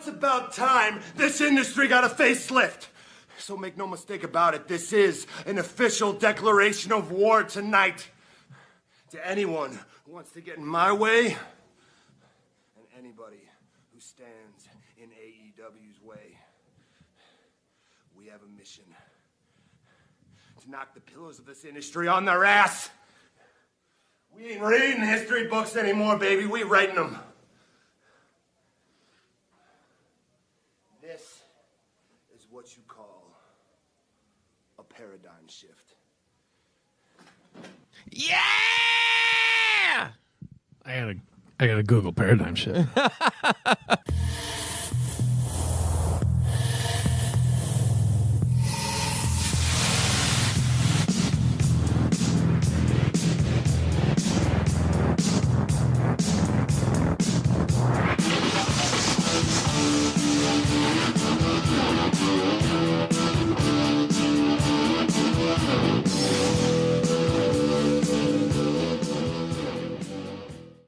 it's about time this industry got a facelift. So make no mistake about it, this is an official declaration of war tonight. To anyone who wants to get in my way, and anybody who stands in AEW's way, we have a mission. To knock the pillars of this industry on their ass. We ain't reading history books anymore, baby. We writing them. This is what you call a paradigm shift. Yeah! I gotta Google paradigm shift.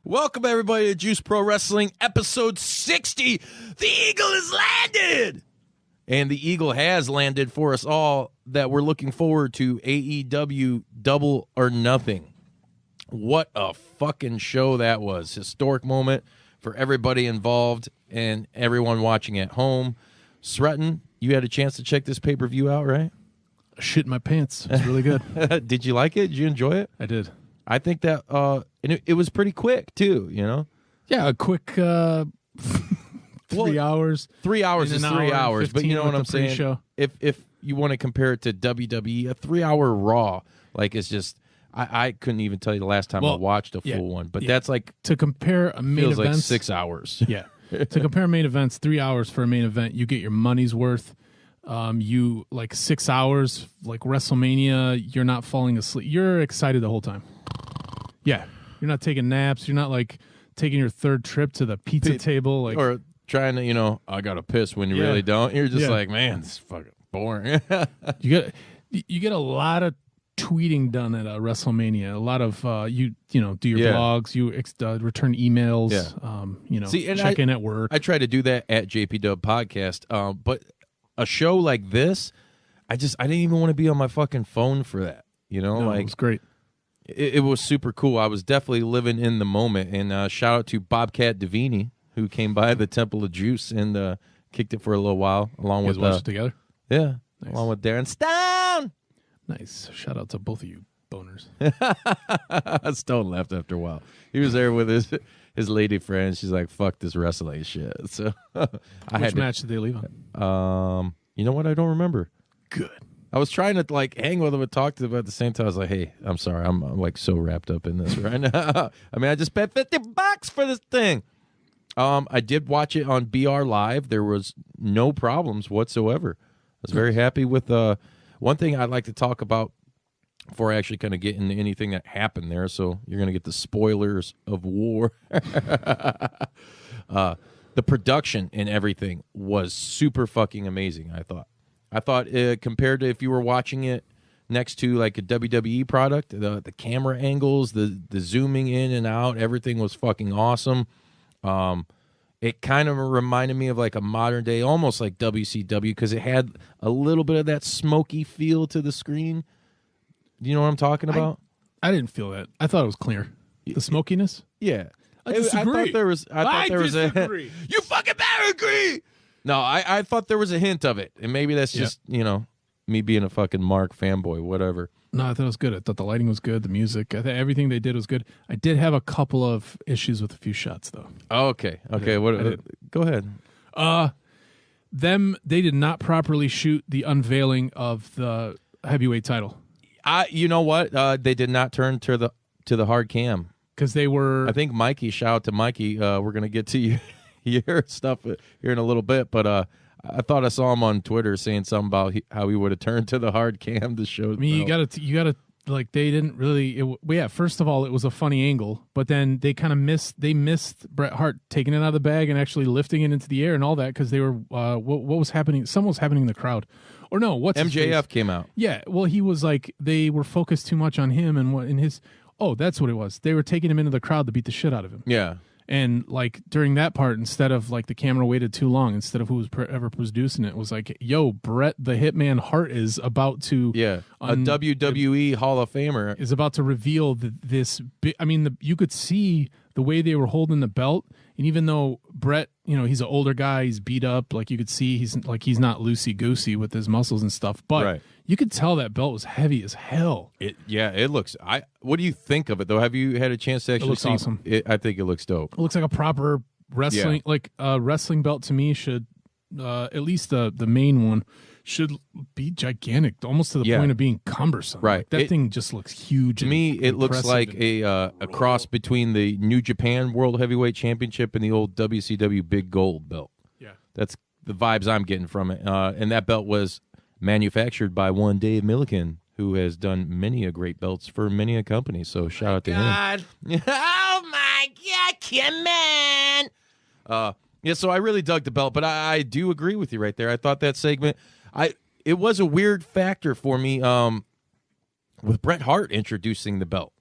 Welcome, everybody, to Juice Pro Wrestling, episode 60. The Eagle has landed! And the Eagle has landed for us all that we're looking forward to AEW Double or Nothing. What a fucking show that was. Historic moment for everybody involved and everyone watching at home. Sreten, you had a chance to check this pay-per-view out, right? Shit in my pants. It's really good. Did you like it? Did you enjoy it? I did. I think that and it was pretty quick too, you know? Yeah, a quick 3 hours. 3 hours is 3 hours, but you know what I'm saying? Pre-show. If you want to compare it to WWE, a 3 hour Raw, like it's just I couldn't even tell you the last time I watched a full one, but that's like to compare a main feels event like 6 hours. Yeah. To compare main events, 3 hours for a main event, you get your money's worth. You like 6 hours, like WrestleMania, you're not falling asleep. You're excited the whole time. Yeah. You're not taking naps. You're not like taking your third trip to the pizza table. Like, or trying to, I got to piss when you really don't. You're just like, man, this is fucking boring. you get a lot of tweeting done at WrestleMania. A lot of, do your blogs, you return emails, check in at work. I try to do that at JP Dub Podcast. But a show like this, I didn't even want to be on my fucking phone for that. No, it was great. It was super cool. I was definitely living in the moment. And shout out to Bobcat Davini, who came by the Temple of Juice and kicked it for a little while, along with watched it together. Yeah, nice. Along with Darren Stone. Nice. Shout out to both of you boners. Stone left after a while. He was there with his lady friend. She's like, "Fuck this wrestling shit." So Which match did they leave on? You know what? I don't remember. Good. I was trying to like hang with him and talk to them, but at the same time I was like, hey, I'm sorry, I'm like so wrapped up in this right now. I mean, I just spent $50 for this thing. I did watch it on BR Live. There was no problems whatsoever. I was very happy with one thing I'd like to talk about before I actually kind of get into anything that happened there. So you're going to get the spoilers of war. The production and everything was super fucking amazing, I thought. Compared to if you were watching it next to like a WWE product, the camera angles, the zooming in and out, everything was fucking awesome. It kind of reminded me of like a modern day, almost like WCW, because it had a little bit of that smoky feel to the screen. Do you know what I'm talking about? I didn't feel that. I thought it was clear. The smokiness? Yeah. I disagree. I thought there was disagree. You fucking better agree. No, I thought there was a hint of it, and maybe that's just, me being a fucking Mark fanboy, whatever. No, I thought it was good. I thought the lighting was good, the music. I thought everything they did was good. I did have a couple of issues with a few shots, though. Oh, okay. Okay, go ahead. They did not properly shoot the unveiling of the heavyweight title. You know what? They did not turn to the hard cam. Because they were... I think Mikey, shout out to Mikey, we're going to get to your stuff here in a little bit, but I thought I saw him on Twitter saying something about how he would have turned to the hard cam to show. I mean, you gotta like, they didn't really. First of all, it was a funny angle, but then they kind of missed Bret Hart taking it out of the bag and actually lifting it into the air and all that, because they were what was happening? Something was happening in the crowd, or no? What's MJF came out? Yeah, well, he was like, they were focused too much on him and what in his. Oh, that's what it was. They were taking him into the crowd to beat the shit out of him. Yeah. And like during that part, instead of like the camera waited too long, instead of who was ever producing it was like, yo, Bret the Hitman Hart is about to a WWE Hall of Famer is about to reveal this. I mean, you could see the way they were holding the belt, and even though Bret, he's an older guy, he's beat up, like you could see he's not loosey goosey with his muscles and stuff, but you could tell that belt was heavy as hell. It looks. What do you think of it though? Have you had a chance to actually see? Awesome. I think it looks dope. It looks like a proper wrestling, like a wrestling belt to me should, at least the main one should be gigantic, almost to the point of being cumbersome. Right. Like, that thing just looks huge. To me, it looks like a cross between the New Japan World Heavyweight Championship and the old WCW Big Gold belt. Yeah. That's the vibes I'm getting from it. And that belt was manufactured by one Dave Milliken, who has done many a great belts for many a company. So shout out to him. Oh my God, come on. So I really dug the belt, but I do agree with you right there. I thought that segment, it was a weird factor for me with Bret Hart introducing the belt.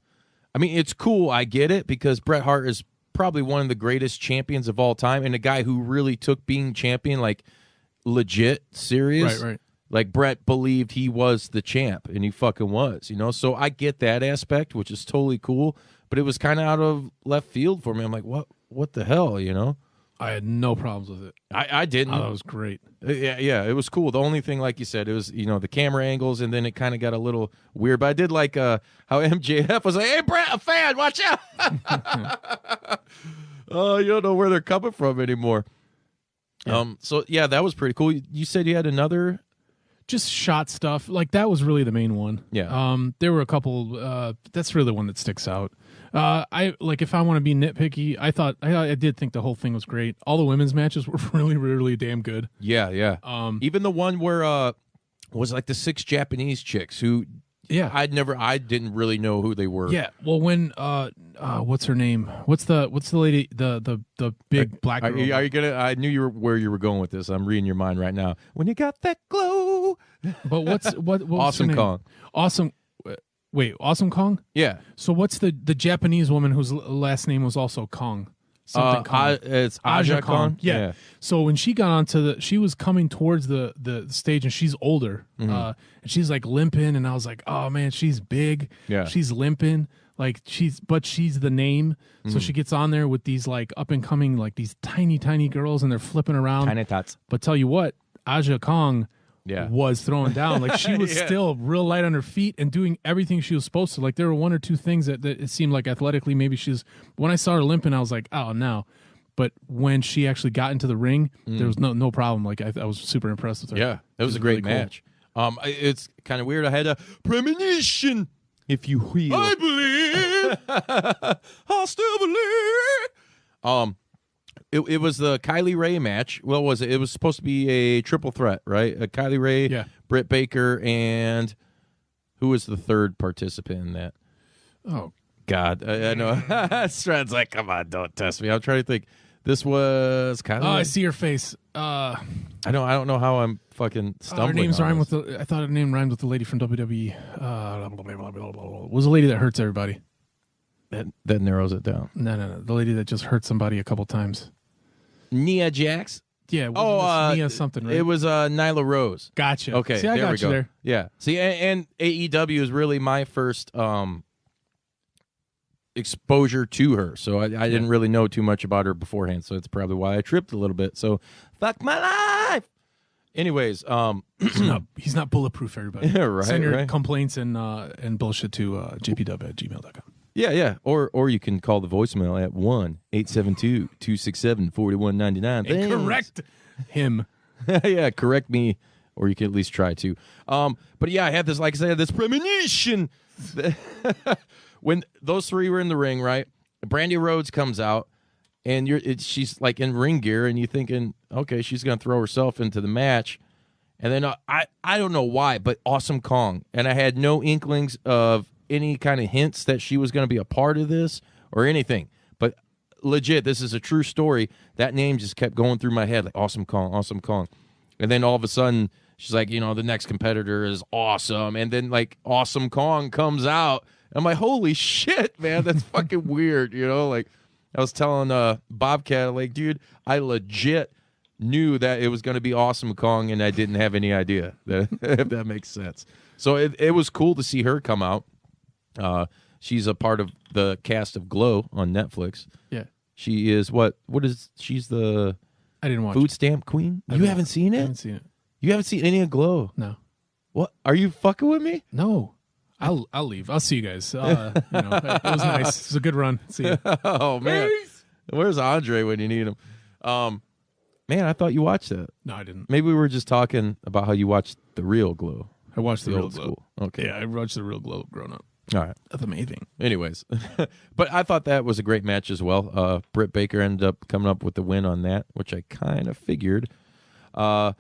I mean, it's cool. I get it because Bret Hart is probably one of the greatest champions of all time and a guy who really took being champion like legit serious. Right. Like Bret believed he was the champ, and he fucking was, So I get that aspect, which is totally cool. But it was kind of out of left field for me. I'm like, what the hell, I had no problems with it. I didn't. Oh, that was great. Yeah, it was cool. The only thing, like you said, it was the camera angles, and then it kind of got a little weird. But I did like how MJF was like, "Hey, Bret, a fan, watch out!" Oh, you don't know where they're coming from anymore. Yeah. So yeah, that was pretty cool. You said you had another. Just shot stuff. Like, that was really the main one. Yeah. There were a couple. That's really the one that sticks out. If I want to be nitpicky, I did think the whole thing was great. All the women's matches were really, really damn good. Yeah. Even the one where was like the 6 Japanese chicks who I didn't really know who they were. Yeah. Well, when what's her name? What's the lady, the big black girl? Are you gonna? I knew where you were going with this. I'm reading your mind right now. When you got that glow. But what was Awesome her name? Kong. Awesome Kong? Yeah. So what's the Japanese woman whose last name was also Kong? Something Kong. It's Aja Kong. Yeah. So when she got onto she was coming towards the stage, and she's older, and she's like limping, and I was like, oh man, she's big. Yeah. She's limping. Like she's the name. So she gets on there with these like up and coming, like these tiny girls, and they're flipping around. Tiny tots. But tell you what, Aja Kong was throwing down. Like, she was still real light on her feet and doing everything she was supposed to. Like, there were one or two things that it seemed like athletically maybe when I saw her limping, I was like, oh no. But when she actually got into the ring, there was no problem. Like, I was super impressed with her. Yeah, it was a great really match. Cool. It's kind of weird. I had a premonition, if you will. I believe. I still believe. It was the Kylie Ray match. What was it? It was supposed to be a triple threat, right? Kylie Ray, Britt Baker, and who was the third participant in that? Oh, God. I know. Strad's like, come on, don't test me. I'm trying to think. This was Kylie Ray. I see your face. I don't know how I'm fucking stumbling. Her name's rhymed with I thought her name rhymed with the lady from WWE. Was the lady that hurts everybody. That narrows it down. No. The lady that just hurt somebody a couple times. Nia Jax? Yeah. Nia something, right? It was Nyla Rose. Gotcha. Okay, see, I there got we go. You there. Yeah. See, and AEW is really my first exposure to her. So I didn't really know too much about her beforehand. So it's probably why I tripped a little bit. So fuck my life. Anyways, he's not bulletproof, everybody. Yeah, right. Send your right. complaints and bullshit to jpdub@gmail.com. Yeah. Or you can call the voicemail at 1-872-267-4199. And correct him. Yeah, correct me, or you can at least try to. But yeah, I had this, like I said, this premonition. When those three were in the ring, right? Brandy Rhodes comes out, and she's like in ring gear, and you're thinking, okay, she's gonna throw herself into the match. And then I don't know why, but Awesome Kong, and I had no inklings of any kind of hints that she was going to be a part of this or anything. But legit, this is a true story. That name just kept going through my head, like Awesome Kong. And then all of a sudden, she's like, the next competitor is awesome. And then, like, Awesome Kong comes out. I'm like, holy shit, man, that's fucking weird, like. I was telling Bobcat, like, dude, I legit knew that it was going to be Awesome Kong, and I didn't have any idea that if that makes sense. So it was cool to see her come out. She's a part of the cast of Glow on Netflix. Yeah. She is she's the I didn't watch food stamp queen? You haven't seen it? I haven't seen it. You haven't seen any of Glow? No. What? Are you fucking with me? No. I'll leave. I'll see you guys. It was nice. It was a good run. See you. Oh, man. Where's Andre when you need him? Man, I thought you watched that. No, I didn't. Maybe we were just talking about how you watched the real Glow. I watched the real old Glow. school. Okay. Yeah, I watched the real Glow growing up. All right. That's amazing. Anyways, but I thought that was a great match as well. Britt Baker ended up coming up with the win on that, which I kind of figured. What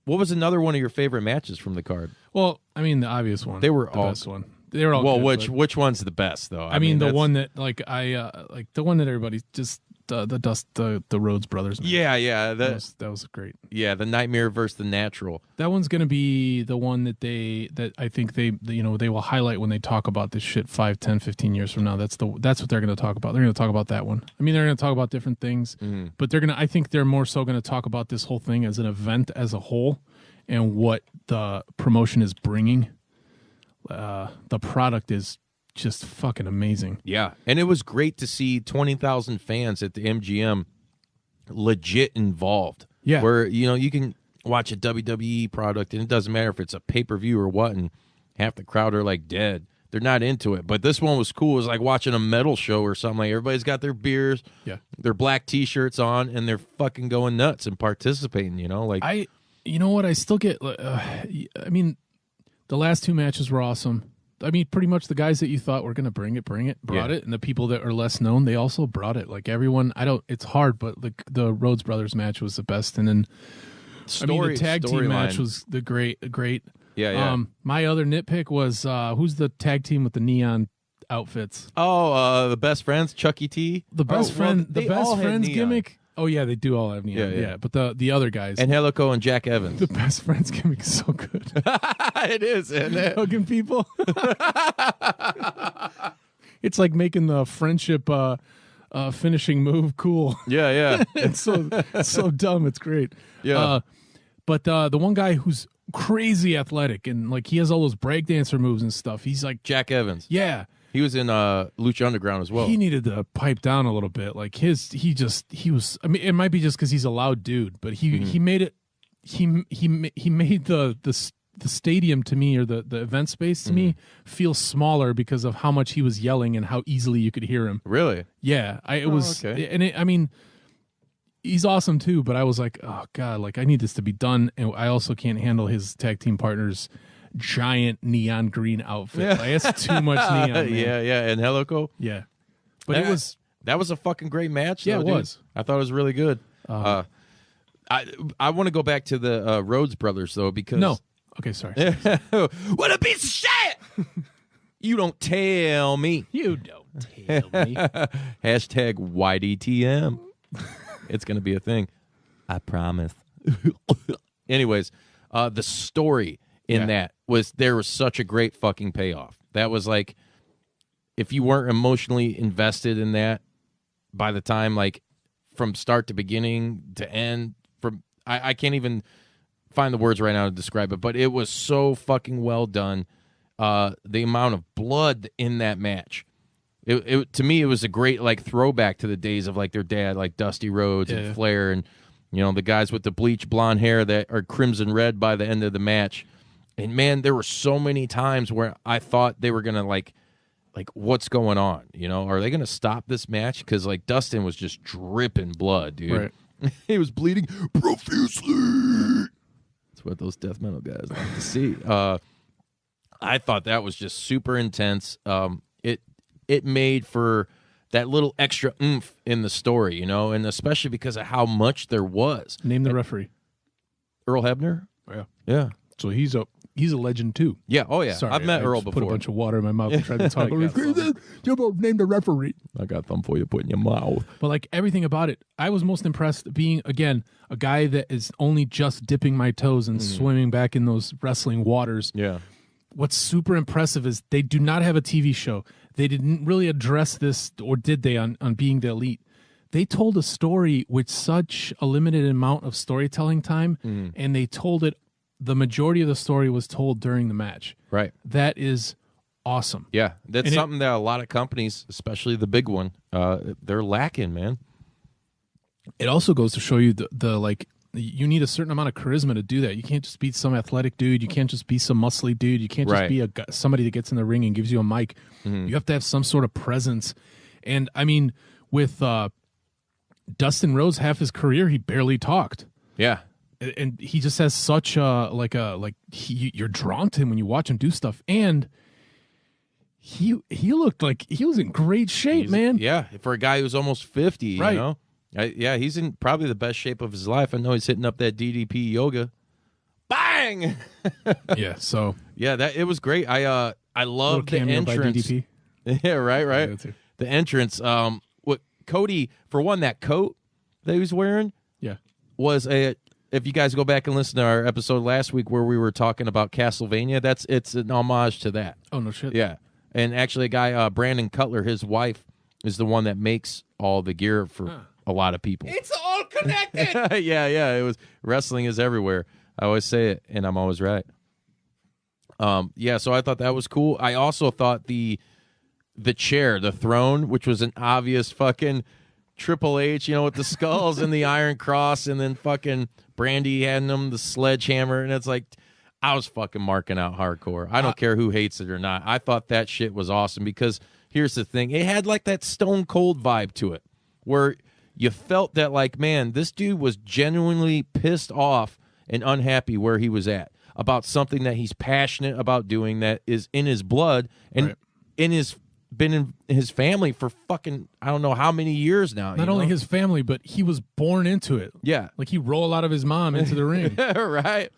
was another one of your favorite matches from the card? Well, I mean, the obvious one. They were the all best one. They were all well. good, Which one's the best though? I mean the one that like the one that everybody just the Rhodes brothers. Match. Yeah. That was great. Yeah, the Nightmare versus the Natural. That one's gonna be the one that I think they will highlight when they talk about this shit 5, 10, 15 years from now. That's what they're gonna talk about. They're gonna talk about that one. I mean, they're gonna talk about different things, but I think they're more so gonna talk about this whole thing as an event as a whole and what the promotion is bringing. The product is just fucking amazing. Yeah, and it was great to see 20,000 fans at the MGM legit involved. Yeah. Where, you can watch a WWE product, and it doesn't matter if it's a pay-per-view or what, and half the crowd are, like, dead. They're not into it. But this one was cool. It was like watching a metal show or something. Like, everybody's got their beers, their black T-shirts on, and they're fucking going nuts and participating, Like, you know what? I still get, I mean, the last two matches were awesome. I mean, pretty much the guys that you thought were going to bring it, brought it. And the people that are less known, they also brought it. Like everyone, it's hard, but the Rhodes Brothers match was the best. And then, the tag team match was the great. Yeah. My other nitpick was, who's the tag team with the neon outfits? Oh, the Best Friends, Chucky T. The best friends gimmick. Oh yeah, they do all have neon. Yeah. But the other guys and Helico and Jack Evans. The Best Friends gimmick is so good. It is, isn't it? Hugging people. It's like making the friendship finishing move cool. Yeah. It's so dumb. It's great. Yeah. But the one guy who's crazy athletic and like he has all those breakdancer moves and stuff. He's like Jack Evans. Yeah. He was in Lucha Underground as well. He needed to pipe down a little bit. Like he was. I mean, it might be just because he's a loud dude, but he made it. He made the stadium to me, or the event space to me, feel smaller because of how much he was yelling and how easily you could hear him. Really? Yeah. It was. Okay. And I mean, he's awesome too. But I was like, oh god, like I need this to be done, and I also can't handle his tag team partners. Giant neon green outfit. Yeah. Like, it's too much neon. Man. Yeah, and Helico. Yeah, but that was a fucking great match. Yeah, though, it dude. was. I thought it was really good. I want to go back to the Rhodes brothers though because no. Okay, sorry. What a piece of shit! You don't tell me. You don't tell me. Hashtag YDTM. It's gonna be a thing. I promise. Anyways, the story in that there was such a great fucking payoff. That was like, if you weren't emotionally invested in that by the time, like from start to beginning to end, I can't even find the words right now to describe it, but it was so fucking well done. The amount of blood in that match. It to me, it was a great like throwback to the days of like their dad, like Dusty Rhodes and Flair, and the guys with the bleach blonde hair that are crimson red by the end of the match. And man, there were so many times where I thought they were gonna like what's going on? Are they gonna stop this match? Because like Dustin was just dripping blood, dude. Right. He was bleeding profusely. That's what those death metal guys like to see. I thought that was just super intense. It made for that little extra oomph in the story, and especially because of how much there was. Name the referee. Earl Hebner. Yeah. So he's a legend too. Yeah. Oh yeah. Sorry, I've met Earl before. Put a bunch of water in my mouth and tried to talk. Name the referee. I got something for you. Put in your mouth. But like everything about it, I was most impressed being again a guy that is only just dipping my toes and swimming back in those wrestling waters. Yeah. What's super impressive is they do not have a TV show. They didn't really address this, or did they, on Being the Elite? they told a story with such a limited amount of storytelling time, and they told it. The majority of the story was told during the match. Right. That is awesome. Yeah, that's And something that a lot of companies, especially the big one, they're lacking, man. It also goes to show you the like you need a certain amount of charisma to do that. You can't just be some athletic dude. You can't just be some muscly dude. You can't just be somebody that gets in the ring and gives you a mic. You have to have some sort of presence. And I mean, with Dustin Rhodes, half his career he barely talked. Yeah. And he just has such you're drawn to him when you watch him do stuff, and he looked like he was in great shape, man. Yeah, for a guy who's almost 50, right. You know, he's in probably the best shape of his life. I know he's hitting up that DDP yoga, bang. Yeah, so yeah, it was great. I love the entrance. Yeah, right. Yeah, the entrance. What Cody, for one, that coat that he was wearing, was a. If you guys go back and listen to our episode last week where we were talking about Castlevania, it's an homage to that. Oh, no shit. Yeah. And actually a guy, Brandon Cutler, his wife, is the one that makes all the gear for a lot of people. It's all connected. Yeah. It was wrestling is everywhere. I always say it, and I'm always right. So I thought that was cool. I also thought the chair, the throne, which was an obvious fucking Triple H, with the skulls and the Iron Cross, and then fucking Brandy handing him the sledgehammer, and it's like, I was fucking marking out hardcore. I don't care who hates it or not. I thought that shit was awesome because here's the thing. It had like that Stone Cold vibe to it where you felt that like, man, this dude was genuinely pissed off and unhappy where he was at about something that he's passionate about doing that is in his blood and been in his family for fucking I don't know how many years now. Not only his family, but he was born into it. Yeah. Like he rolled out of his mom into the ring. Right.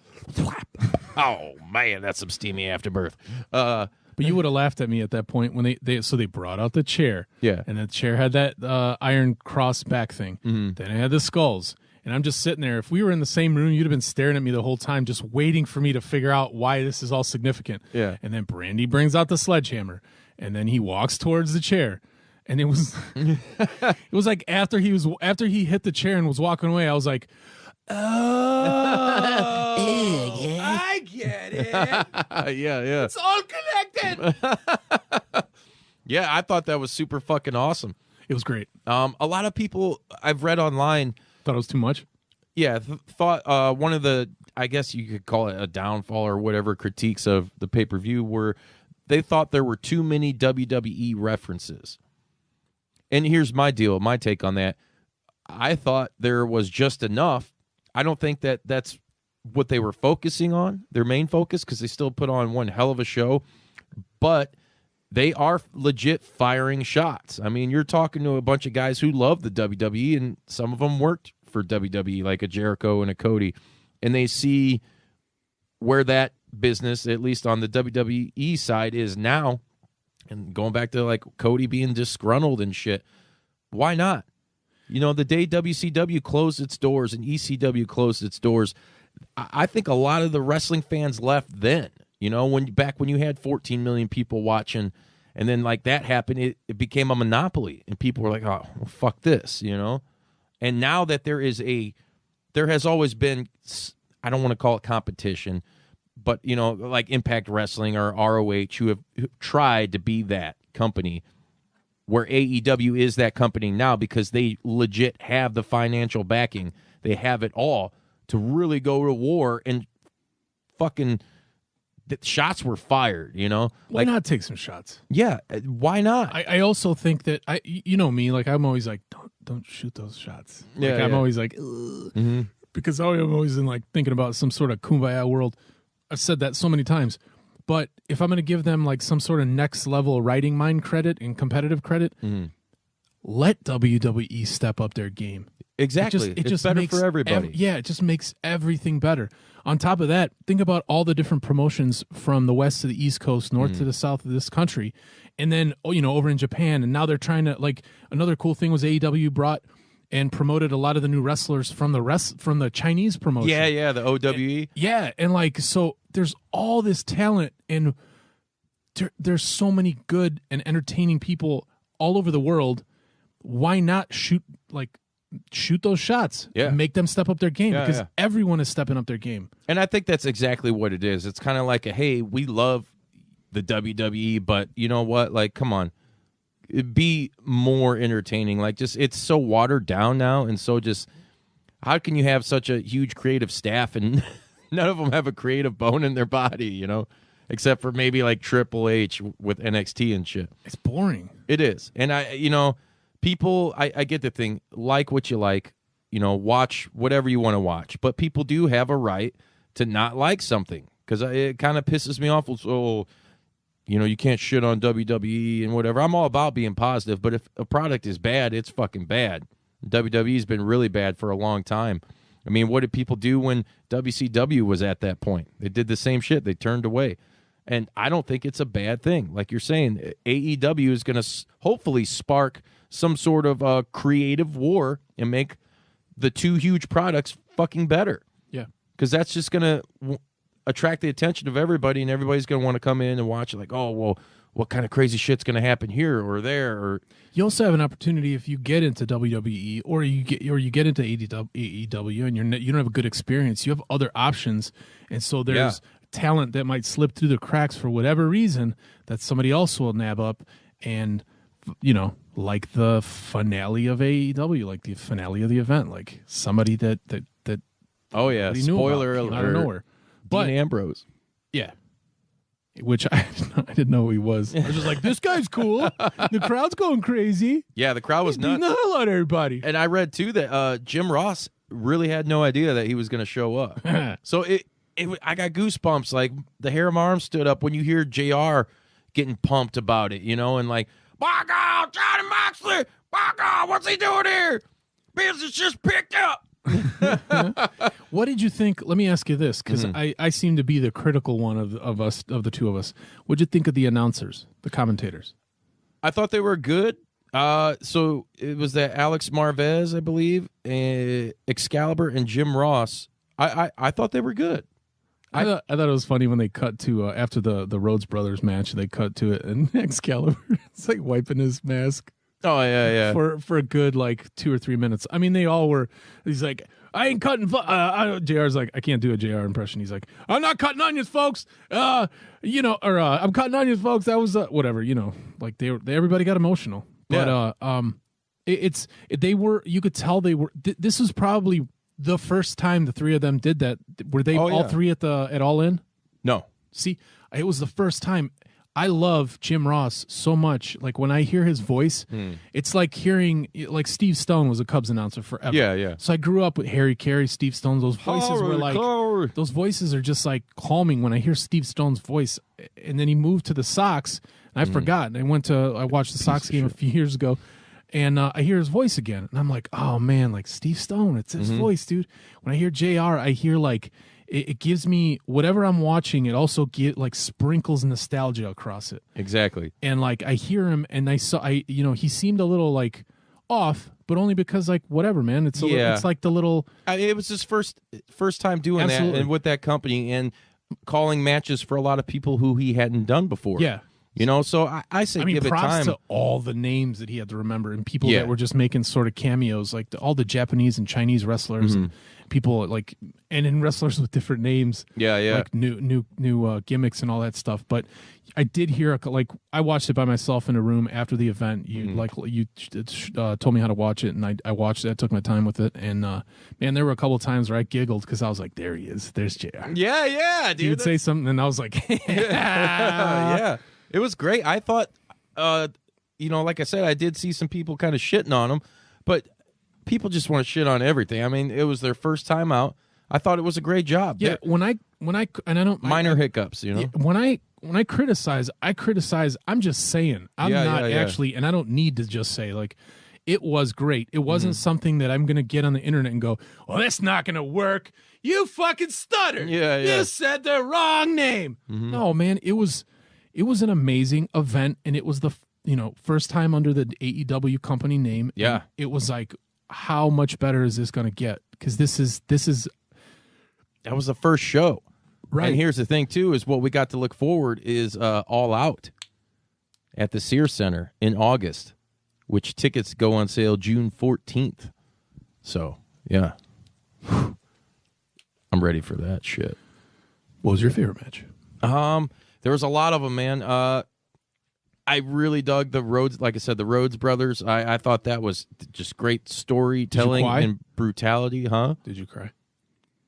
Oh, man, that's some steamy afterbirth. But you would have laughed at me at that point when they brought out the chair. Yeah. And the chair had that Iron Cross back thing. Then it had the skulls. And I'm just sitting there. If we were in the same room, you'd have been staring at me the whole time, just waiting for me to figure out why this is all significant. Yeah. And then Brandy brings out the sledgehammer. And then he walks towards the chair, and it was it was like after he hit the chair and was walking away, I was like, oh, I get it. Yeah. It's all connected. Yeah, I thought that was super fucking awesome. It was great. A lot of people I've read online Thought it was too much. Yeah, thought one of the, I guess you could call it a downfall or whatever, critiques of the pay-per-view were they thought there were too many WWE references. And here's my take on that. I thought there was just enough. I don't think that that's what they were focusing on, their main focus, because they still put on one hell of a show. But they are legit firing shots. I mean, you're talking to a bunch of guys who love the WWE, and some of them worked for WWE, like a Jericho and a Cody, and they see where that business, at least on the WWE side, is now. And going back to like Cody being disgruntled and shit, why not? The day WCW closed its doors and ECW closed its doors, I think a lot of the wrestling fans left then. When you had 14 million people watching, and then like that happened, it became a monopoly, and people were like, "Oh, well, fuck this," And now that there has always been, I don't want to call it competition, but like Impact Wrestling or ROH, who have tried to be that company, where AEW is that company now because they legit have the financial backing, they have it all to really go to war and fucking. The shots were fired, Why not take some shots? Yeah, why not? I also think that me, like I'm always like, don't shoot those shots. Like I'm always like, because I'm always in like thinking about some sort of kumbaya world. I've said that so many times, but if I'm going to give them like some sort of next level writing mind credit and competitive credit, let WWE step up their game. Exactly, it's just better for everybody. It just makes everything better. On top of that, think about all the different promotions from the west to the east coast, north to the south of this country, and then over in Japan. And now they're trying to like another cool thing was AEW brought and promoted a lot of the new wrestlers from the Chinese promotion. Yeah, the OWE. And like so, there's all this talent, and there's so many good and entertaining people all over the world. Why not shoot like shoot those shots. Yeah. Make them step up their game because yeah. everyone is stepping up their game. And I think that's exactly what it is. It's kind of like, hey, we love the WWE, but you know what? Like, come on. It'd be more entertaining. Like, just it's so watered down now, and so just how can you have such a huge creative staff and none of them have a creative bone in their body, you know, except for maybe like Triple H with NXT and shit. It's boring. It is. And people, I get the thing, like what you like, watch whatever you want to watch, but people do have a right to not like something because it kind of pisses me off. So, you can't shit on WWE and whatever. I'm all about being positive, but if a product is bad, it's fucking bad. WWE's been really bad for a long time. I mean, what did people do when WCW was at that point? They did the same shit. They turned away. And I don't think it's a bad thing. Like you're saying, AEW is going to hopefully spark some sort of creative war and make the two huge products fucking better. Yeah. Because that's just going to attract the attention of everybody, and everybody's going to want to come in and watch it like, oh, well, what kind of crazy shit's going to happen here or there? Or you also have an opportunity if you get into WWE or you get into AEW and you don't have a good experience. You have other options, and so there's talent that might slip through the cracks for whatever reason that somebody else will nab up, and like the finale of AEW, like the finale of the event, like somebody that oh yeah, spoiler alert, out of nowhere, but Dean Ambrose, yeah. Which I didn't know who he was. I was just like, this guy's cool. The crowd's going crazy. Yeah, the crowd was He's beating nuts. the hell out of everybody. And I read, too, that Jim Ross really had no idea that he was going to show up. So I got goosebumps. Like, the hair on my arm stood up when you hear JR getting pumped about it, and like, by God, Johnny Moxley, by God, what's he doing here? Business just picked up. What did you think? Let me ask you this, because I seem to be the critical one of the two of us. What'd you think of the announcers, the commentators? I thought they were good. So it was that Alex Marvez, I believe, Excalibur, and Jim Ross. I thought they were good. I thought it was funny when they cut to after the Rhodes Brothers match. They cut to it, and Excalibur is like wiping his mask. Oh yeah. For a good like 2 or 3 minutes. I mean, they all were. He's like, I ain't cutting. JR's like, I can't do a JR impression. He's like, I'm not cutting onions, folks. I'm cutting onions, folks. That was whatever. Like everybody got emotional. But they were. You could tell they were. This was probably the first time the three of them did that. Were they all three at All In? No. See, it was the first time. I love Jim Ross so much. Like when I hear his voice, it's like hearing like Steve Stone was a Cubs announcer forever. Yeah. So I grew up with Harry Carey, Steve Stone. Those voices were like those voices are just like calming when I hear Steve Stone's voice. And then he moved to the Sox, and I forgot. And I watched the Sox game a few years ago, and I hear his voice again, and I'm like, oh man, like Steve Stone, it's his voice, dude. When I hear JR, I hear like. It gives me whatever I'm watching. It also sprinkles nostalgia across it. Exactly. And like I hear him, and he seemed a little like off, but only because like whatever, man. It's it's like the little. It was his first time doing Absolutely. that, and with that company, and calling matches for a lot of people who he hadn't done before. Yeah. So I say give it props time. to all the names that he had to remember, and people that were just making sort of cameos, like all the Japanese and Chinese wrestlers, and people like, and in wrestlers with different names, like new gimmicks and all that stuff. But I did hear I watched it by myself in a room after the event. You told me how to watch it, and I watched it. I took my time with it, and man, there were a couple of times where I giggled because I was like, "There he is, there's JR." Yeah, dude. You'd say something, and I was like, yeah. It was great. I thought, like I said, I did see some people kind of shitting on him, but people just want to shit on everything. I mean, it was their first time out. I thought it was a great job. Yeah, when I and I don't minor hiccups, When I criticize, I'm just saying. I'm not actually, and I don't need to just say like it was great. It wasn't something that I'm going to get on the internet and go, "Well, that's not going to work. You fucking stuttered. You said the wrong name." No, man, it was an amazing event, and it was the first time under the AEW company name. Yeah, it was like, how much better is this going to get? Because this is that was the first show, right? And here's the thing too: is what we got to look forward is All Out at the Sears Center in August, which tickets go on sale June 14th. So, yeah. I'm ready for that shit. What was your favorite match? There was a lot of them, man. I really dug the Rhodes, like I said, the Rhodes brothers. I thought that was just great storytelling and brutality, huh? Did you cry?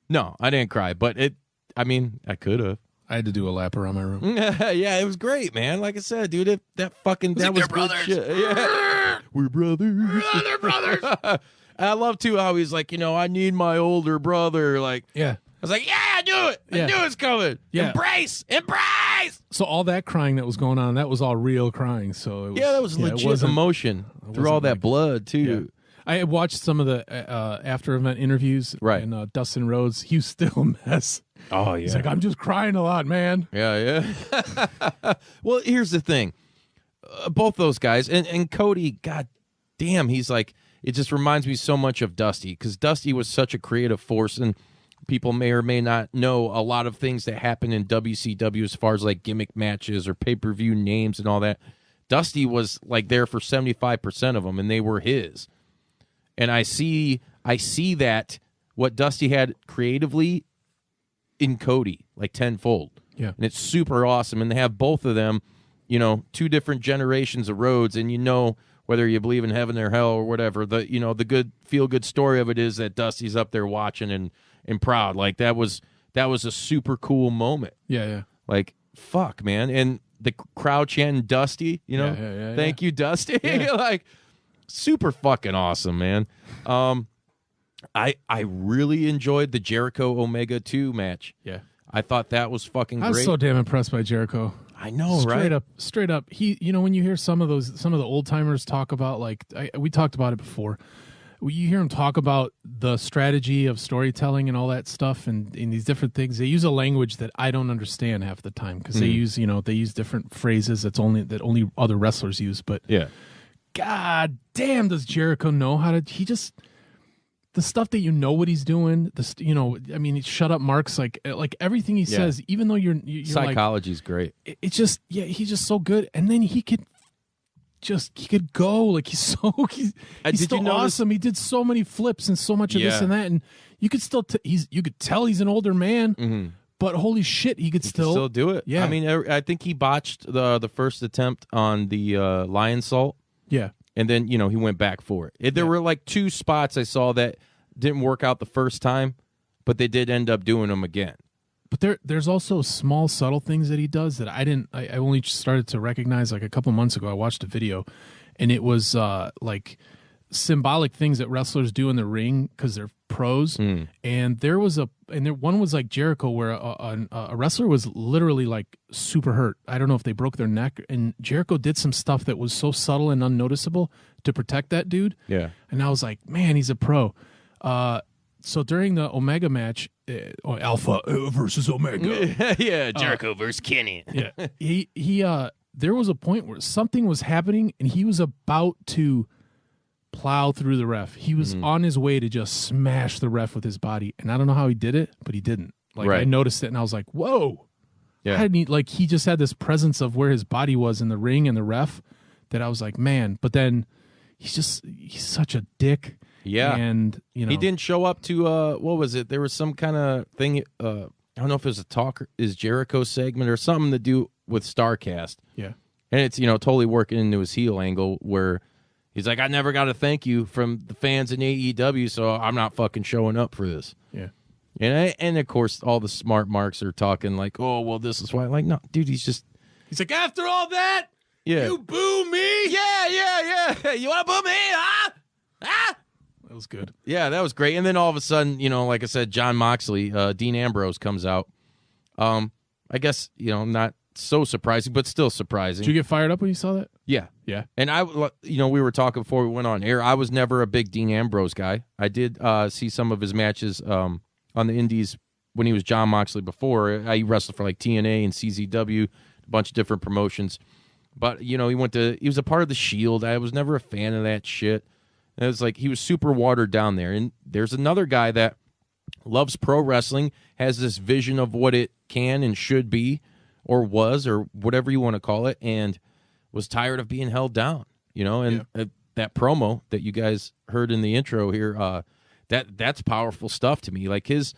No, I didn't cry, but I could have. I had to do a lap around my room. Yeah, it was great, man. Like I said, dude, that was good shit. Yeah. We're brothers. Brothers. I love too how he's like, I need my older brother. Like, yeah. I was like, yeah, I knew it. I knew it's coming. Yeah. Embrace. So all that crying that was going on, that was all real crying. So it was, that was legit emotion through all that blood too. Yeah. I had watched some of the after event interviews, right? And Dustin Rhodes, he was still a mess. Oh yeah, he's like, I'm just crying a lot, man. Yeah. Well, here's the thing, both those guys and Cody, god damn, he's like, it just reminds me so much of Dusty, because Dusty was such a creative force, and people may or may not know a lot of things that happen in WCW as far as like gimmick matches or pay-per-view names and all that. Dusty was like there for 75% of them, and they were his. And I see that what Dusty had creatively in Cody, like tenfold. Yeah. And it's super awesome. And they have both of them, 2 different generations of Rhodes, and whether you believe in heaven or hell or whatever, the good feel-good story of it is that Dusty's up there watching and proud. Like that was a super cool moment. Yeah. Like, fuck, man. And the crowd chanting Dusty, thank you, Dusty. Yeah. Like, super fucking awesome, man. I really enjoyed the Jericho Omega 2 match. Yeah. I thought that was fucking great. I was so damn impressed by Jericho. I know, right? Straight up. He, when you hear some of the old timers talk about, like, we talked about it before. You hear them talk about the strategy of storytelling and all that stuff, and in these different things, they use a language that I don't understand half the time, because they use different phrases that only other wrestlers use. But yeah, god damn, does Jericho know how to? He just, the stuff that what he's doing. Shut up, Mark's like everything he says, even though you're psychology's like, great. It's just he's just so good, and then he could go, like he's so awesome. He did so many flips and so much of this and that, and you could still you could tell he's an older man, but holy shit, he could still do it. Yeah, I mean, I think he botched the first attempt on the lion salt. Yeah, and then he went back for it. There were like 2 spots I saw that didn't work out the first time, but they did end up doing them again. But there's also small, subtle things that he does that I only started to recognize like a couple months ago. I watched a video, and it was like symbolic things that wrestlers do in the ring because they're pros. And one was like Jericho, where a wrestler was literally like super hurt. I don't know if they broke their neck, and Jericho did some stuff that was so subtle and unnoticeable to protect that dude. Yeah, and I was like, man, he's a pro. So during the Omega match, Alpha versus Omega, Jericho versus Kenny. Yeah, he there was a point where something was happening, and he was about to plow through the ref. He was on his way to just smash the ref with his body, and I don't know how he did it, but he didn't. Like, I noticed it, and I was like, whoa. Yeah, he just had this presence of where his body was in the ring and the ref that I was like, man. But then he's such a dick. Yeah, and he didn't show up to what was it? There was some kind of thing. I don't know if it was a Talk Is Jericho segment or something to do with StarCast. Yeah, and it's totally working into his heel angle where he's like, I never got a thank you from the fans in AEW, so I'm not fucking showing up for this. Yeah, and of course all the smart marks are talking like, oh well, this is why. Like, no, dude, he's like, after all that, you boo me? Yeah. You want to boo me? Huh? That was good. Yeah, that was great. And then all of a sudden, like I said, John Moxley, Dean Ambrose comes out. I guess, not so surprising, but still surprising. Did you get fired up when you saw that? Yeah. And we were talking before we went on air. I was never a big Dean Ambrose guy. I did see some of his matches on the indies when he was John Moxley before. He wrestled for like TNA and CZW, a bunch of different promotions. But, he was a part of the Shield. I was never a fan of that shit. And it was like he was super watered down there. And there's another guy that loves pro wrestling, has this vision of what it can and should be, or was, or whatever you want to call it, and was tired of being held down, and that promo that you guys heard in the intro here, that's powerful stuff to me. Like his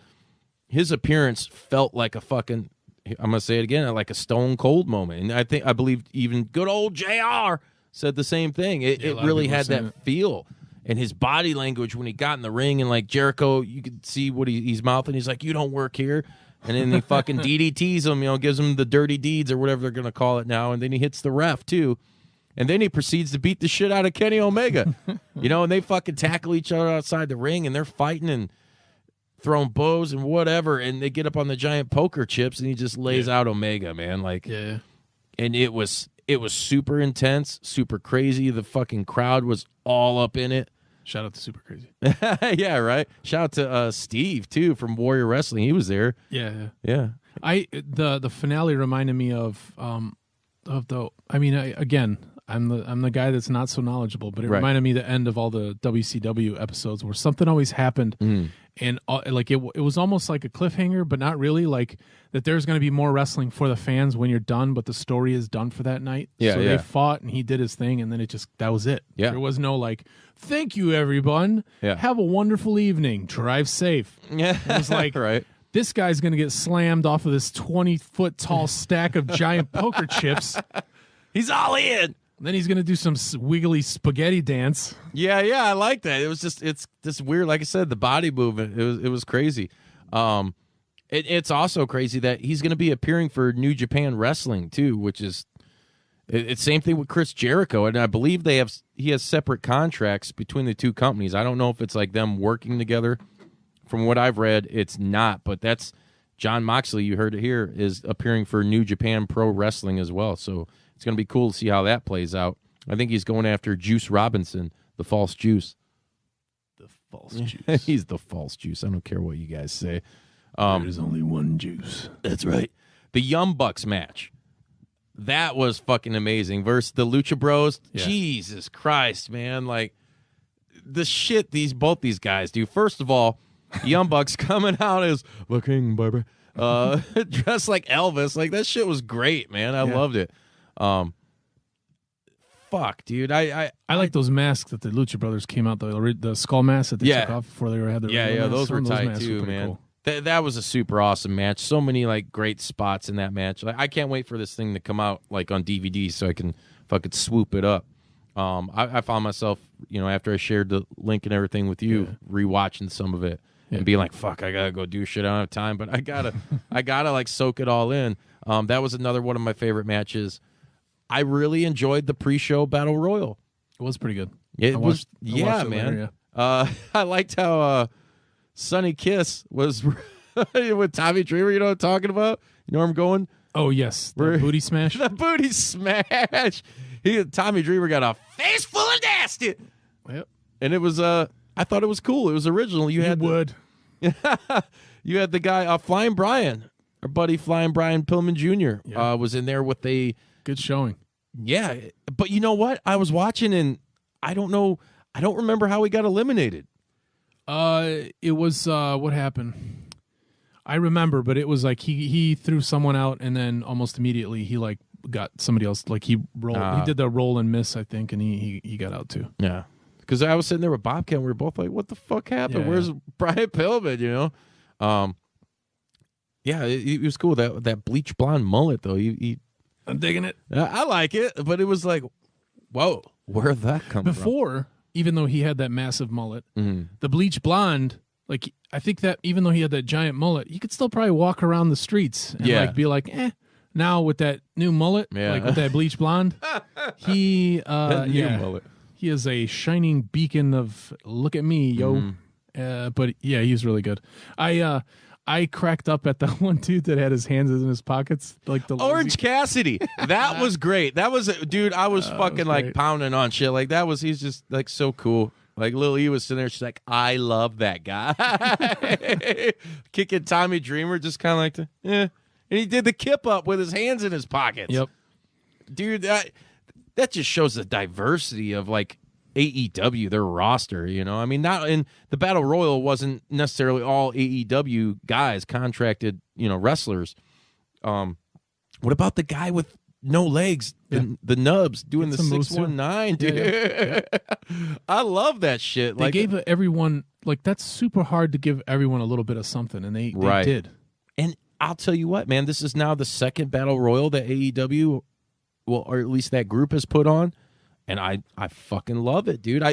appearance felt like a fucking, I'm gonna say it again, like a Stone Cold moment. And I believe even good old JR said the same thing. It really had that feel. And his body language when he got in the ring and like Jericho, you could see what he's mouthing. He's like, "You don't work here." And then he fucking DDTs him, gives him the dirty deeds or whatever they're going to call it now. And then he hits the ref, too. And then he proceeds to beat the shit out of Kenny Omega. And they fucking tackle each other outside the ring, and they're fighting and throwing bows and whatever. And they get up on the giant poker chips, and he just lays out Omega, man. Like, yeah. And it was super intense, super crazy. The fucking crowd was all up in it. Shout out to Super Crazy. Yeah, right. Shout out to Steve too from Warrior Wrestling. He was there. Yeah. The finale reminded me of the. I mean, again, I'm the guy that's not so knowledgeable, but it reminded me the end of all the WCW episodes where something always happened, and like it was almost like a cliffhanger, but not really. Like that, there's going to be more wrestling for the fans when you're done, but the story is done for that night. Yeah, so they fought and he did his thing, and then that was it. Yeah, there was no like, thank you everyone. Yeah, have a wonderful evening. Drive safe. Yeah, it was like right. This guy's going to get slammed off of this 20-foot tall stack of giant poker chips. He's all in. Then he's going to do some wiggly spaghetti dance. Yeah, I like that. It was it's this weird, like I said, the body movement. It was crazy. It's also crazy that he's going to be appearing for New Japan Wrestling too, which is it's same thing with Chris Jericho, and I believe he has separate contracts between the two companies. I don't know if it's like them working together. From what I've read, it's not, but that's John Moxley. You heard it here, is appearing for New Japan Pro Wrestling as well. So it's going to be cool to see how that plays out. I think he's going after Juice Robinson, the false Juice. The false Juice. He's the false Juice. I don't care what you guys say. There's only one Juice. That's right. The Young Bucks match. That was fucking amazing. Versus the Lucha Bros. Yeah. Jesus Christ, man. Like, the shit both these guys do. First of all, Young Bucks coming out as the King, baby. Dressed like Elvis. Like, that shit was great, man. I loved it. Fuck, dude. I like those masks that the Lucha Brothers came out, the skull masks that they took off before they had their those were tight too, man. Cool. That was a super awesome match. So many like great spots in that match. Like, I can't wait for this thing to come out like on DVD so I can fucking swoop it up. I found myself, after I shared the link and everything with you, rewatching some of it. And being like, fuck, I gotta go do shit. I don't have time, but I gotta like soak it all in. That was another one of my favorite matches. I really enjoyed the pre-show battle royal. It was pretty good. It was, man. Later, I liked how Sonny Kiss was with Tommy Dreamer. You know what I'm talking about? You know where I'm going? Oh yes, the booty smash. The booty smash. Tommy Dreamer got a face full of nasty. Yep. And it was I thought it was cool. It was original. You had the guy Flying Brian, our buddy Flying Brian Pillman Jr. Was in there with a good showing. Yeah, but you know what? I was watching and I don't remember how he got eliminated. It was what happened. I remember, but it was like he threw someone out and then almost immediately he like got somebody else. Like he rolled. He did the roll and miss, I think, and he got out too. Yeah. Because I was sitting there with Bobcat, and we were both like, "What the fuck happened? Where's Brian Pillman?" It was cool. That bleach blonde mullet, though. I'm digging it. I like it, but it was like, whoa, where'd that come from? Before, even though he had that massive mullet, the bleach blonde, like I think that even though he had that giant mullet, he could still probably walk around the streets and like be like, eh. Now with that new mullet, like with that bleach blonde, he mullet. He is a shining beacon of look at me, yo. But yeah, he's really good. I cracked up at the one dude that had his hands in his pockets, like the Orange Cassidy. That was great. That was dude. I was fucking like pounding on shit. Like that was. He's just like so cool. Like Lil E was sitting there. She's like, I love that guy. Kicking Tommy Dreamer, just kind of like and he did the kip up with his hands in his pockets. Yep, dude. That just shows the diversity of like AEW, their roster, I mean, not in the Battle Royal wasn't necessarily all AEW guys, contracted, wrestlers. What about the guy with no legs, the nubs doing Get the some moves, too. 619, dude. I love that shit. They gave everyone, like, that's super hard to give everyone a little bit of something, and they did. And I'll tell you what, man, this is now the second Battle Royal that AEW, well, or at least that group has put on, and I fucking love it, dude.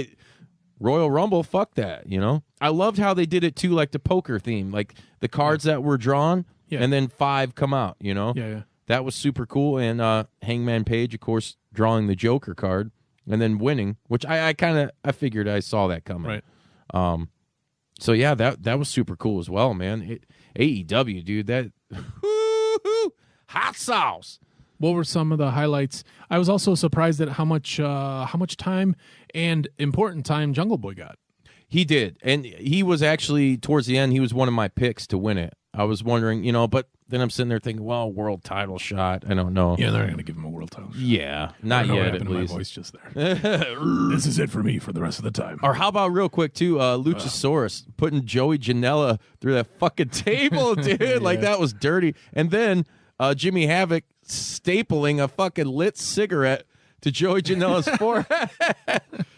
Royal Rumble, fuck that, you know? I loved how they did it, too, like the poker theme, like the cards that were drawn, and then 5 come out, you know? Yeah. That was super cool, and Hangman Page, of course, drawing the Joker card, and then winning, which I figured I saw that coming. Right. So, yeah, that was super cool as well, man. AEW, dude, that hot sauce. What were some of the highlights? I was also surprised at how much time and important time Jungle Boy got. He did, and he was actually, towards the end, he was one of my picks to win it. I was wondering, you know, but then I'm sitting there thinking, well, world title shot. I don't know. Yeah, they're not going to give him a world title shot. Yeah, not yet, at least. My voice just there. This is it for me for the rest of the time. Or how about real quick, too, Luchasaurus putting Joey Janela through that fucking table, dude. Like, that was dirty. And then Jimmy Havoc stapling a fucking lit cigarette to Joey Janela's forehead.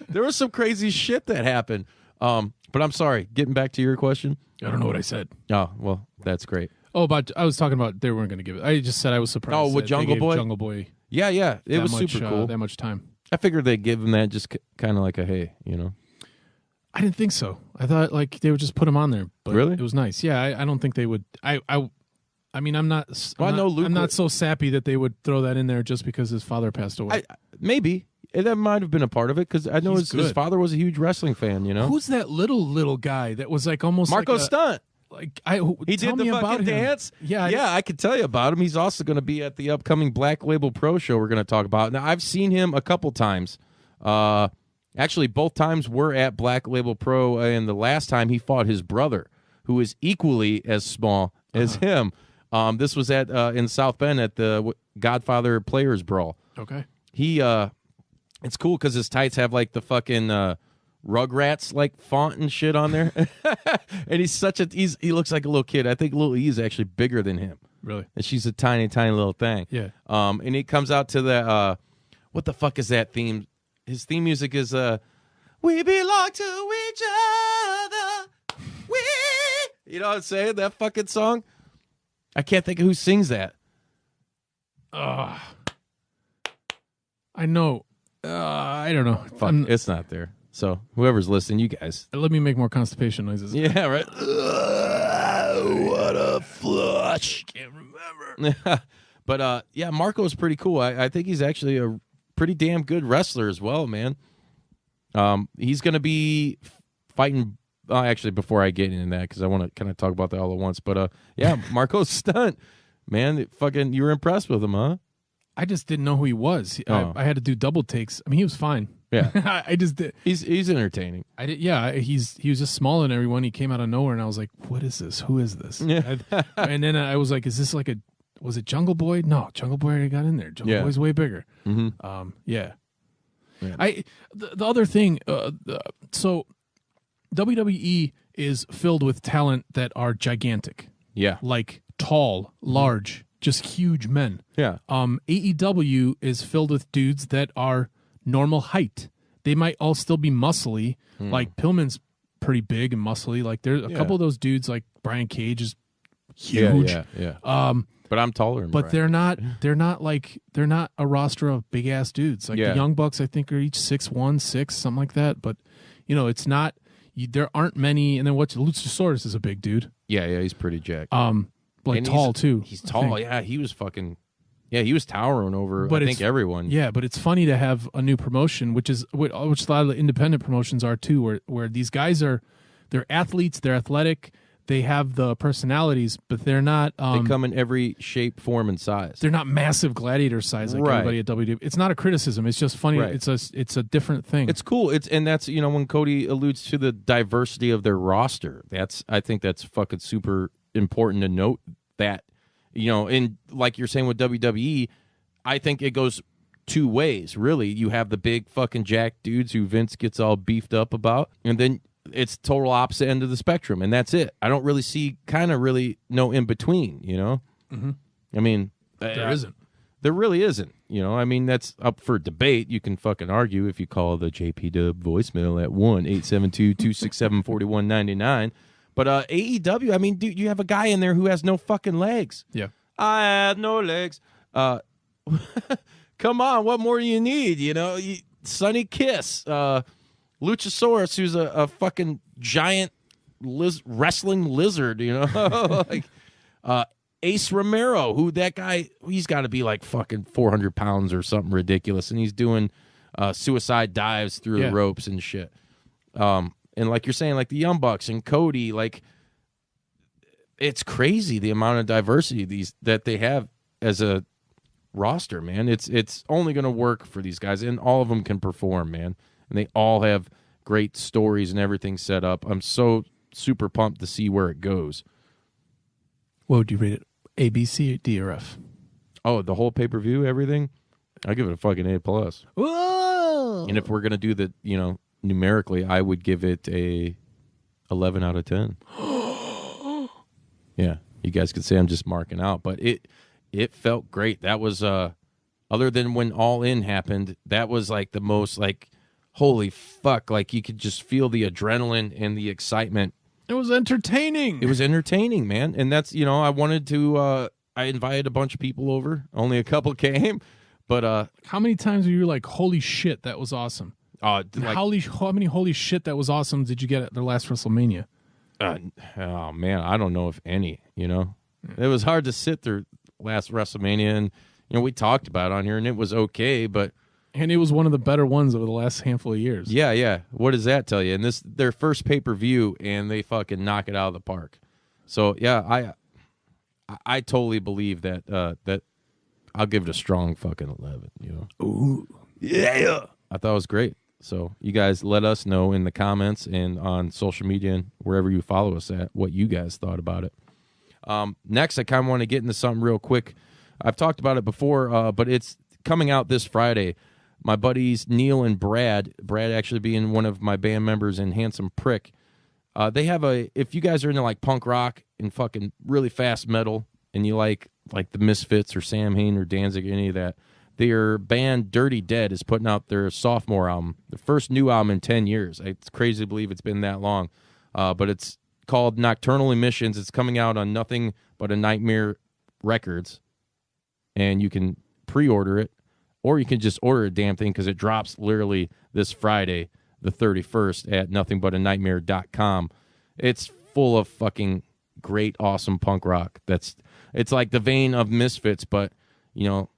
There was some crazy shit that happened. But I'm sorry, getting back to your question. I don't know what I said. Oh, well, that's great. Oh, but I was talking about they weren't going to give it. I just said I was surprised. Oh, with Jungle Boy? Jungle Boy. Yeah. It was super cool. That much time. I figured they'd give him that just kind of like a hey, you know. I didn't think so. I thought like they would just put him on there. But really? It was nice. Yeah, I don't think they would. I mean, I'm not so sappy that they would throw that in there just because his father passed away. Maybe. That might have been a part of it because I know his father was a huge wrestling fan, you know? Who's that little guy that was like almost Marco like Stunt. He did the fucking dance. Yeah, I could tell you about him. He's also going to be at the upcoming Black Label Pro show we're going to talk about. Now, I've seen him a couple times. Actually, both times were at Black Label Pro, and the last time he fought his brother, who is equally as small as him. This was at in South Bend at the Godfather Players Brawl. Okay. It's cool because his tights have like the fucking Rugrats like font and shit on there, and he looks like a little kid. I think Lil E is actually bigger than him. Really? And she's a tiny little thing. Yeah. And he comes out to the what the fuck is that theme? His theme music is "We belong to each other." You know what I'm saying? That fucking song. I can't think of who sings that. I know. I don't know. Fuck, it's not there. So whoever's listening, you guys. Let me make more constipation noises. Yeah, right. What a flush. Can't remember. But yeah, Marco's pretty cool. I think he's actually a pretty damn good wrestler as well, man. He's going to be fighting. Actually, before I get into that, because I want to kind of talk about that all at once. But yeah, Marco's Stunt, man. You were impressed with him, huh? I just didn't know who he was. I had to do double takes. I mean, he was fine. Yeah, I just did. He's entertaining. I did. Yeah, he was just smaller than everyone. He came out of nowhere, and I was like, "What is this? Who is this?" Yeah. And then I was like, "Is this like was it Jungle Boy? No, Jungle Boy already got in there. Jungle Boy's way bigger." Mm-hmm. Yeah. The other thing. So WWE is filled with talent that are gigantic. Yeah, like tall, large, just huge men. Yeah. AEW is filled with dudes that are normal height. They might all still be muscly. Like Pillman's pretty big and muscly. Like there's a couple of those dudes. Like Brian Cage is huge. Yeah. But I'm taller than But Brian. they're not a roster of big ass dudes. Like the Young Bucks, I think are each 6'1", 6", something like that. But it's not. There aren't many. And then Luchasaurus is a big dude. Yeah, he's pretty jacked. Like and tall too. He's tall. Yeah, he was fucking. Yeah, he was towering over. I think everyone. Yeah, but it's funny to have a new promotion, which a lot of the independent promotions are too, where these guys they're athletes, they're athletic, they have the personalities, but they're not. They come in every shape, form, and size. They're not massive gladiator size like everybody at WWE. It's not a criticism. It's just funny. Right. It's a different thing. It's cool. And that's when Cody alludes to the diversity of their roster. I think that's fucking super important to note that. And like you're saying with WWE, I think it goes two ways, really. You have the big fucking jack dudes who Vince gets all beefed up about, and then it's total opposite end of the spectrum, and that's it. I don't really see really no in between, Mm-hmm. I mean, there isn't. There really isn't. You know, I mean, that's up for debate. You can fucking argue if you call the JP Dub voicemail at 1-872-267-4199. But AEW, I mean, dude, you have a guy in there who has no fucking legs. Yeah. I have no legs. Come on, what more do you need? You know, Sonny Kiss, Luchasaurus, who's a fucking giant wrestling lizard, you know? Like Ace Romero, who that guy, he's got to be like fucking 400 pounds or something ridiculous, and he's doing suicide dives through the ropes and shit. And like you're saying, like the Young Bucks and Cody, like it's crazy the amount of diversity that they have as a roster, man. It's only going to work for these guys, and all of them can perform, man. And they all have great stories and everything set up. I'm so super pumped to see where it goes. What would you rate it? A, B, C, D, or F? Oh, the whole pay-per-view, everything? I give it a fucking A+. Whoa! And if we're going to do the, you know, numerically, I would give it a 11 out of 10. Yeah, you guys could say I'm just marking out, but it felt great. That was, other than when All In happened, that was like the most, like, holy fuck, like you could just feel the adrenaline and the excitement. It was entertaining. It was entertaining, man. And that's, you know, I wanted to, I invited a bunch of people over. Only a couple came, but how many times were you like, holy shit, that was awesome? Like, how many holy shit that was awesome did you get at their last WrestleMania? Oh, man, I don't know if any, you know. It was hard to sit through last WrestleMania, and, you know, we talked about it on here, and it was okay, but... And it was one of the better ones over the last handful of years. Yeah. What does that tell you? And this their first pay-per-view, and they fucking knock it out of the park. So, yeah, I totally believe that that I'll give it a strong fucking 11, you know. Ooh. Yeah. I thought it was great. So, you guys let us know in the comments and on social media and wherever you follow us at what you guys thought about it. Next, I kind of want to get into something real quick. I've talked about it before, but it's coming out this Friday. My buddies Neil and Brad actually being one of my band members in Handsome Prick, they have if you guys are into like punk rock and fucking really fast metal and you like the Misfits or Sam Hain or Danzig, any of that, their band Dirty Dead is putting out their sophomore album, the first new album in 10 years. It's crazy to believe it's been that long, but it's called Nocturnal Emissions. It's coming out on Nothing But a Nightmare Records, and you can pre-order it. Or you can just order a damn thing because it drops literally this Friday, the 31st, at nothingbutaNightmare.com. It's full of fucking great, awesome punk rock. It's like the vein of Misfits, but, you know,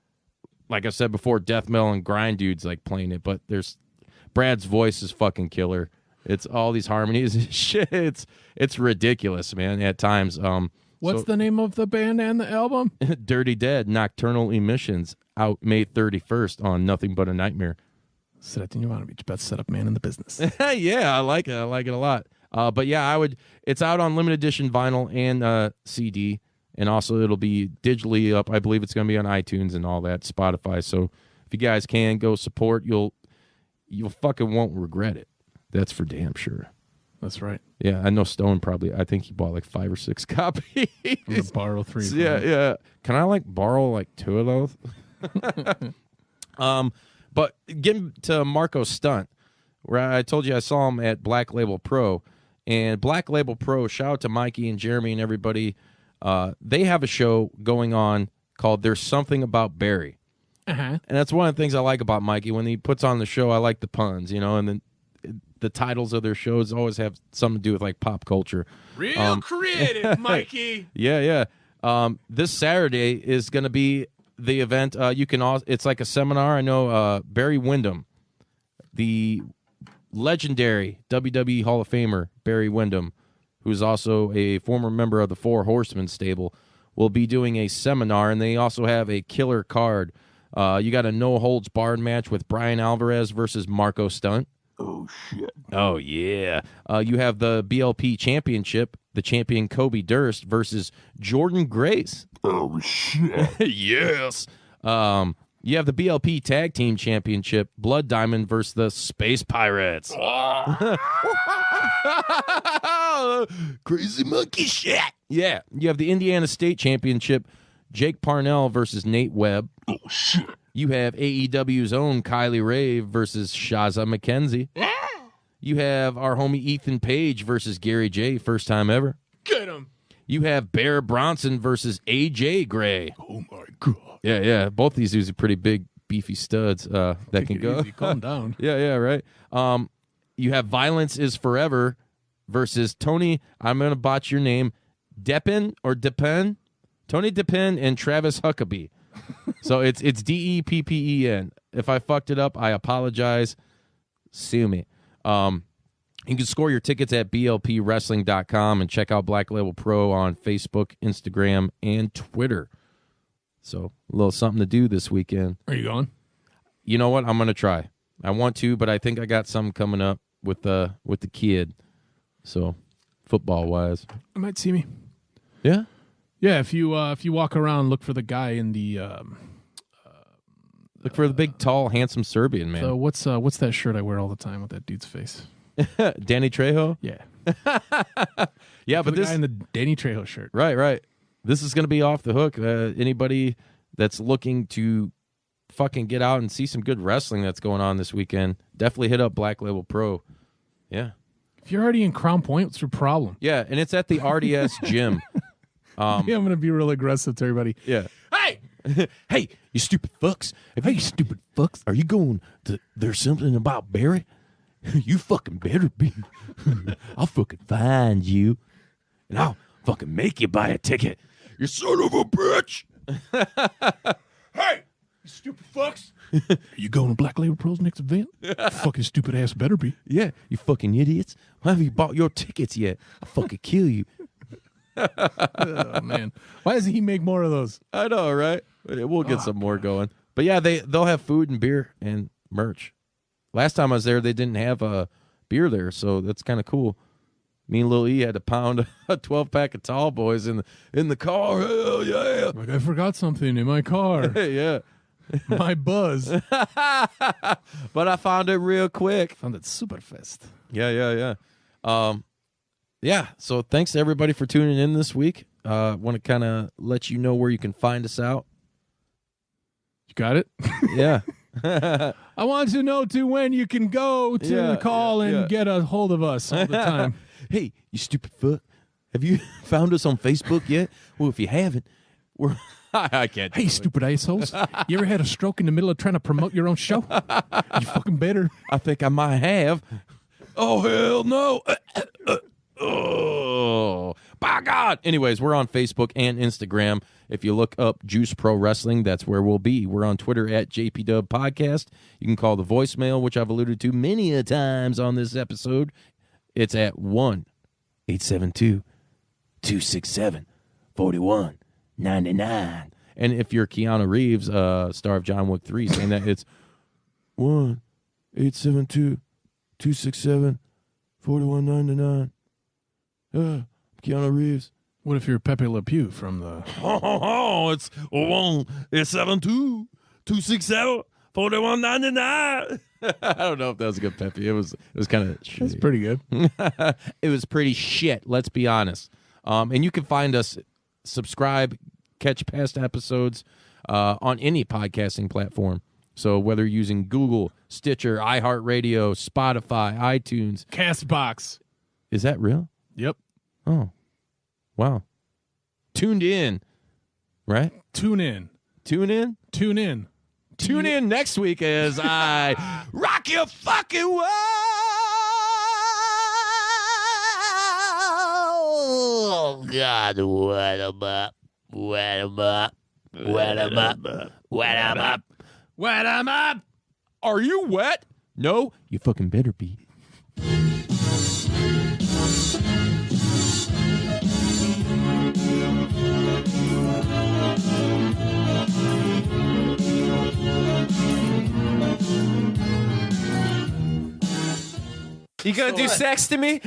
like I said before, death metal and grind dudes like playing it. But Brad's voice is fucking killer. It's all these harmonies and shit. It's ridiculous, man, at times. What's the name of the band and the album? Dirty Dead, Nocturnal Emissions, out May 31st on Nothing But a Nightmare. Sreten, you want to be the best setup man in the business. Yeah, I like it. I like it a lot. But yeah, it's out on limited edition vinyl and CD, and also it'll be digitally up. I believe it's going to be on iTunes and all that, Spotify. So if you guys can go support, you'll fucking won't regret it. That's for damn sure. That's right. Yeah, I know Stone I think he bought like 5 or 6 copies. I'm gonna borrow 3. Yeah. Can I like borrow like 2 of those? But getting to Marco Stunt, where I told you I saw him at Black Label Pro, and Black Label Pro, shout out to Mikey and Jeremy and everybody. They have a show going on called There's Something About Barry. And that's one of the things I like about Mikey. When he puts on the show, I like the puns, you know, and then the titles of their shows always have something to do with like pop culture. Real creative, Mikey. Yeah. This Saturday is going to be the event. It's like a seminar. I know Barry Windham, the legendary WWE Hall of Famer Barry Windham, who's also a former member of the Four Horsemen stable, will be doing a seminar, and they also have a killer card. You got a no-holds-barred match with Brian Alvarez versus Marco Stunt. Oh, shit. Oh, yeah. You have the BLP Championship, the champion Kobe Durst versus Jordan Grace. Oh, shit. Yes. You have the BLP Tag Team Championship, Blood Diamond versus the Space Pirates. Crazy monkey shit. Yeah. You have the Indiana State Championship, Jake Parnell versus Nate Webb. Oh, shit. You have AEW's own Kylie Ray versus Shaza McKenzie. You have our homie Ethan Page versus Gary J, first time ever. Get him. You have Bear Bronson versus AJ Gray. Oh, my God. Yeah. Both these dudes are pretty big, beefy studs that can go. Easy. Calm down. Yeah, right. You have Violence is Forever versus Tony, I'm going to botch your name, Tony Deppen and Travis Huckabee. So it's Deppen. If I fucked it up, I apologize. Sue me. You can score your tickets at blpwrestling.com and check out Black Label Pro on Facebook, Instagram, and Twitter. So a little something to do this weekend. Are you going? You know what? I'm going to try. I want to, but I think I got something coming up with the kid. So football-wise. You might see me. Yeah? Yeah, if you walk around, look for the guy in the Look for the big, tall, handsome Serbian man. So what's that shirt I wear all the time with that dude's face? Danny Trejo? Yeah. Yeah, but the this guy in the Danny Trejo shirt. Right. This is going to be off the hook. Anybody that's looking to fucking get out and see some good wrestling that's going on this weekend, definitely hit up Black Label Pro. Yeah. If you're already in Crown Point, what's your problem? Yeah, and it's at the RDS gym. Yeah, I'm going to be real aggressive to everybody. Yeah. Hey! Hey, you stupid fucks. Hey, you stupid fucks. Are you going to There's Something About Barry? You fucking better be. I'll fucking find you. And I'll fucking make you buy a ticket. You son of a bitch. Hey! You stupid fucks! Are you going to Black Label Pro's next event? Fucking stupid ass better be. Yeah, you fucking idiots. Why have you bought your tickets yet? I'll fucking kill you. Oh, man. Why doesn't he make more of those? I know, right? We'll get some more going. But yeah, they'll have food and beer and merch. Last time I was there, they didn't have a beer there, so that's kind of cool. Me and Lil E had to pound a 12-pack of Tall Boys in the car. Hell yeah! Like, I forgot something in my car. Yeah. My buzz. But I found it real quick. Found it super fast. Yeah. Yeah, so thanks to everybody for tuning in this week. Want to kind of let you know where you can find us out. You got it? Yeah. I want to know when you can go to call and get a hold of us all the time. Hey, you stupid fuck. Have you found us on Facebook yet? Well, if you haven't, we're... I can't. Hey, stupid assholes. You ever had a stroke in the middle of trying to promote your own show? You fucking better. I think I might have. Oh, hell no. Oh, by God. Anyways, we're on Facebook and Instagram. If you look up Juice Pro Wrestling, that's where we'll be. We're on Twitter at JPW Podcast. You can call the voicemail, which I've alluded to many a times on this episode. It's at 1-872-267-4199. And if you're Keanu Reeves, star of John Wick 3, saying that, it's 1-872-267-4199. Keanu Reeves. What if you're Pepe Le Pew from the... It's 1-872-267-4199. I don't know if that was a good Pepe. It was kind of shitty. That's pretty good. It was pretty shit, let's be honest. And you can find us, subscribe, catch past episodes on any podcasting platform. So whether you're using Google, Stitcher, iHeartRadio, Spotify, iTunes. Castbox. Is that real? Yep. Oh, wow. Tuned in, right? Tune in. Tune in? Tune in. Tune in next week as I rock your fucking world. Oh, God, wet 'em up. Wet 'em up. Wet 'em up. Wet 'em up. Wet 'em up. Are you wet? No, you fucking better be. You gonna do sex to me?